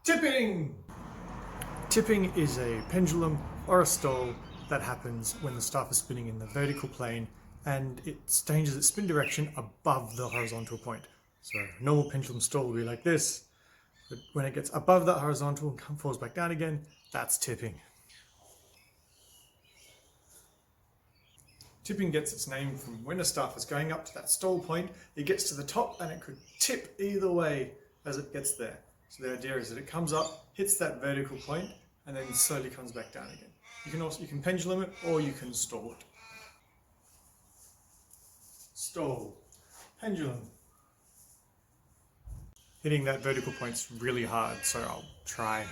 Tipping! Tipping is a pendulum or a stall that happens when the staff is spinning in the vertical plane and it changes its spin direction above the horizontal point. So a normal pendulum stall will be like this, but when it gets above that horizontal and falls back down again, that's tipping. Tipping gets its name from when a staff is going up to that stall point, it gets to the top and it could tip either way as it gets there. So the idea is that it comes up, hits that vertical point, and then slowly comes back down again. You can pendulum it or you can stall it. Stall, pendulum. Hitting that vertical point's really hard, so I'll try.